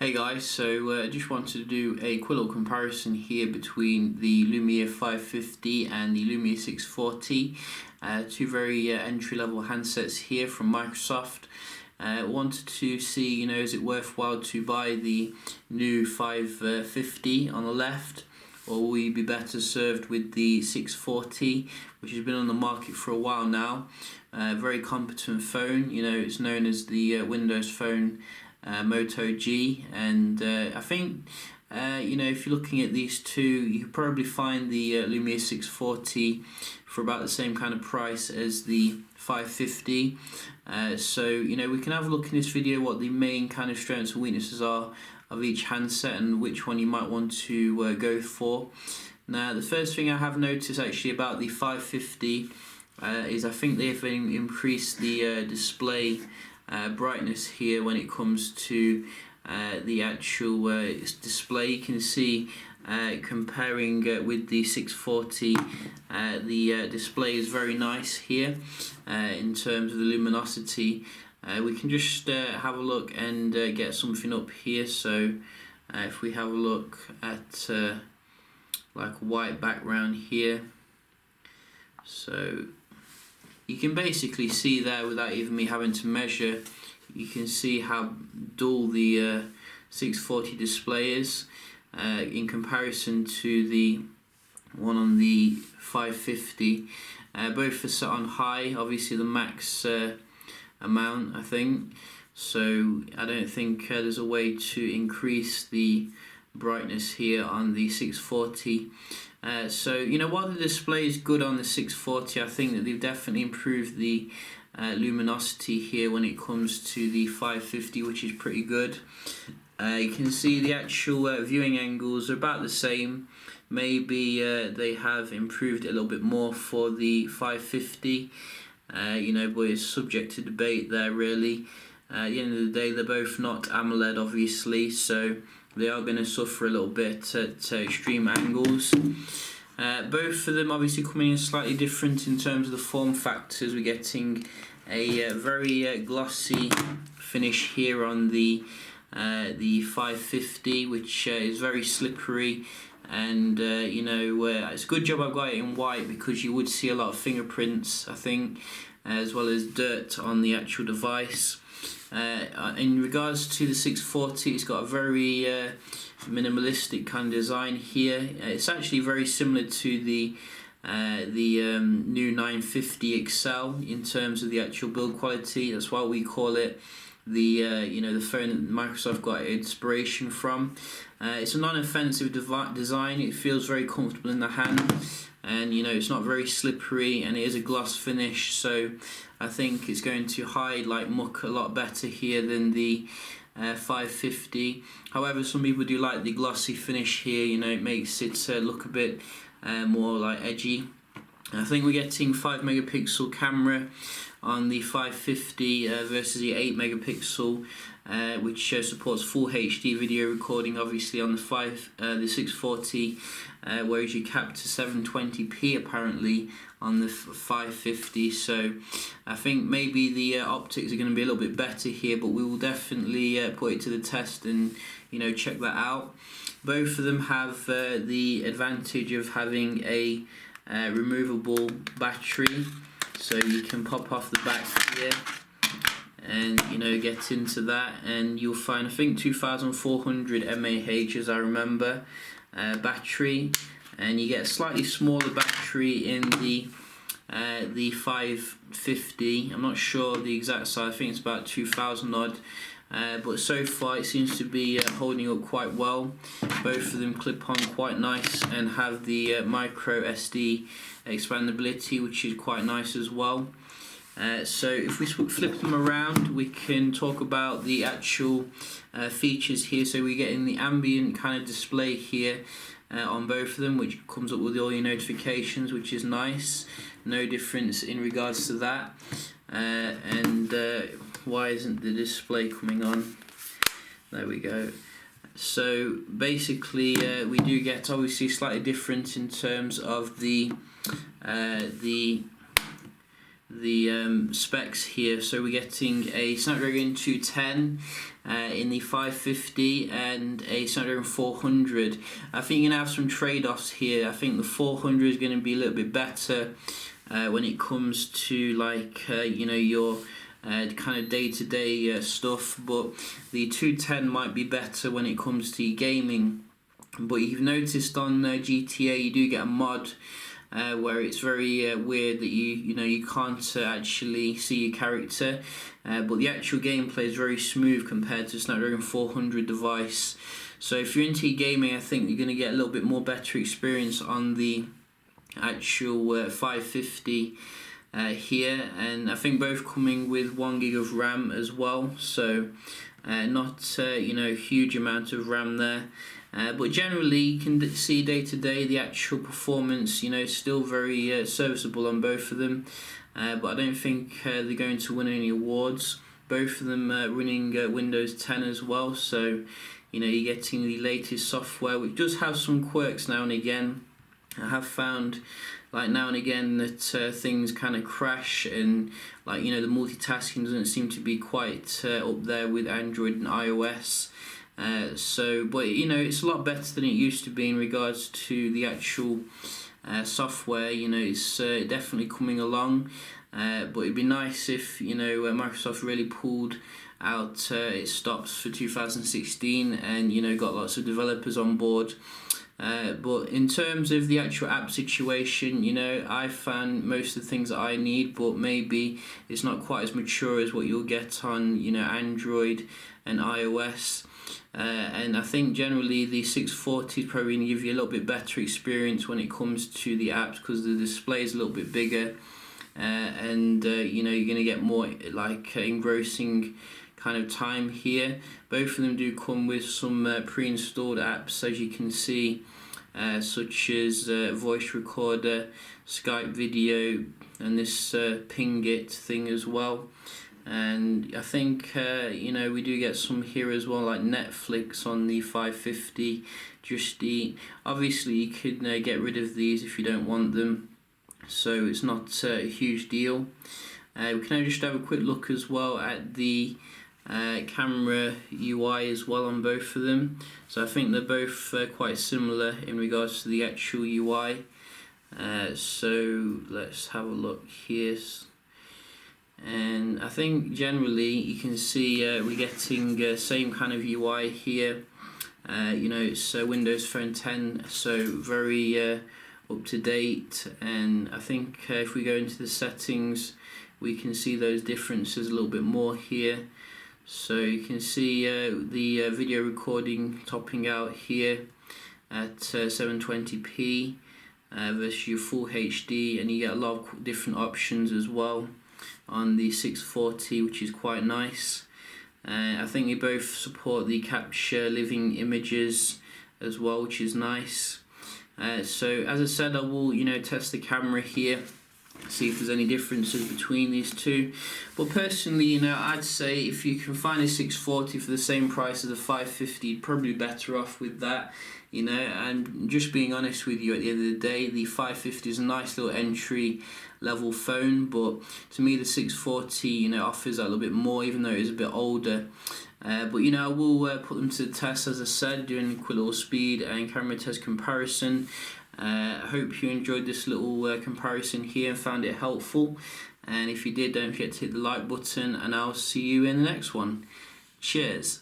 Hey guys, so I just wanted to do a quick little comparison here between the Lumia 550 and the Lumia 640. Two very entry-level handsets here from Microsoft. Wanted to see, is it worthwhile to buy the new 550 on the left, or will you be better served with the 640, which has been on the market for a while now. Very competent phone. It's known as the Windows Phone Moto G, and I think if you're looking at these two, you could probably find the Lumia 640 for about the same kind of price as the 550. So we can have a look in this video what the main kind of strengths and weaknesses are of each handset and which one you might want to go for. Now, the first thing I have noticed actually about the 550 is I think they've increased the display brightness here when it comes to the actual display. You can see comparing with the 640, the display is very nice here in terms of the luminosity. We can just have a look and get something up here. So if we have a look at like a white background here, so you can basically see there without even me having to measure. You can see how dull the 640 display is in comparison to the one on the 550. Both are set on high, obviously the max amount, I think. So I don't think there's a way to increase the brightness here on the 640. So while the display is good on the 640, I think that they've definitely improved the luminosity here when it comes to the 550, which is pretty good. You can see the actual viewing angles are about the same. Maybe they have improved it a little bit more for the 550, but it's subject to debate there really. At the end of the day, they're both not AMOLED obviously, so they are going to suffer a little bit at extreme angles. Both of them obviously coming in slightly different in terms of the form factors. We're getting a very glossy finish here on the 550, which is very slippery, and it's a good job I've got it in white because you would see a lot of fingerprints, I think, as well as dirt on the actual device. In regards to the 640, it's got a very minimalistic kind of design here. It's actually very similar to the new 950 XL in terms of the actual build quality. That's why we call it the the phone that Microsoft got inspiration from. It's a non-offensive design. It feels very comfortable in the hand, and it's not very slippery, and it is a gloss finish, so I think it's going to hide like muck a lot better here than the 550. However, some people do like the glossy finish here. It makes it look a bit more like edgy. I think we're getting 5 megapixel camera on the 550 versus the 8 megapixel, which supports full HD video recording, obviously on the 640, whereas you cap to 720p apparently on the 550. So I think maybe the optics are going to be a little bit better here, but we will definitely put it to the test and check that out. Both of them have the advantage of having a removable battery, so you can pop off the back here and get into that, and you'll find I think 2400 mAh as I remember battery, and you get a slightly smaller battery in the 550. I'm not sure the exact size. I think it's about 2000 odd. But so far it seems to be holding up quite well. Both of them clip on quite nice and have the micro SD expandability, which is quite nice as well. So if we flip them around, we can talk about the actual features here. So we're getting the ambient kind of display here on both of them, which comes up with all your notifications, which is nice. No difference in regards to that. Why isn't the display coming on? There we go. So basically we do get obviously slightly different in terms of the specs here. So we're getting a Snapdragon 210 in the 550 and a Snapdragon 400. I think you're going to have some trade-offs here. I think the 400 is going to be a little bit better when it comes to like your kind of day-to-day stuff, but the 210 might be better when it comes to gaming. But you've noticed on GTA you do get a mod where it's very weird that you can't actually see your character, but the actual gameplay is very smooth compared to Snapdragon 400 device. So if you're into gaming, I think you're going to get a little bit more better experience on the actual 550 here, and I think both coming with 1 gig of RAM as well, so not a huge amount of RAM there. But generally, you can see day to day the actual performance, still very serviceable on both of them. But I don't think they're going to win any awards. Both of them running Windows 10 as well, so you're getting the latest software, which does have some quirks now and again. I have found, like now and again, that things kind of crash, and the multitasking doesn't seem to be quite up there with Android and iOS. But it's a lot better than it used to be in regards to the actual software. It's definitely coming along, but it'd be nice if Microsoft really pulled out its stops for 2016 and got lots of developers on board. But in terms of the actual app situation, I found most of the things that I need, but maybe it's not quite as mature as what you'll get on Android and iOS. And I think generally the 640 is probably going to give you a little bit better experience when it comes to the apps, because the display is a little bit bigger, and you're going to get more engrossing kind of time here. Both of them do come with some pre-installed apps, as you can see, such as voice recorder, Skype video, and this ping it thing as well. And I think we do get some here as well, like Netflix on the 550, Just Eat. Obviously you could get rid of these if you don't want them, so it's not a huge deal. We can just have a quick look as well at the camera UI as well on both of them. So I think they're both quite similar in regards to the actual UI. So let's have a look here. And I think generally you can see we're getting same kind of UI here. It's Windows Phone 10, so very up to date. And I think if we go into the settings, we can see those differences a little bit more here. So you can see the video recording topping out here at 720p versus your full HD, and you get a lot of different options as well on the 640, which is quite nice. I think they both support the capture living images as well, which is nice. So as I said, I will test the camera here, see if there's any differences between these two. But personally, I'd say if you can find a 640 for the same price as a 550, you'd probably be better off with that. And just being honest with you, at the end of the day, the 550 is a nice little entry level phone, but to me the 640 offers a little bit more, even though it is a bit older. But I will put them to the test, as I said, doing a quick little speed and camera test comparison. I hope you enjoyed this little comparison here and found it helpful, and if you did, don't forget to hit the like button, and I'll see you in the next one. Cheers.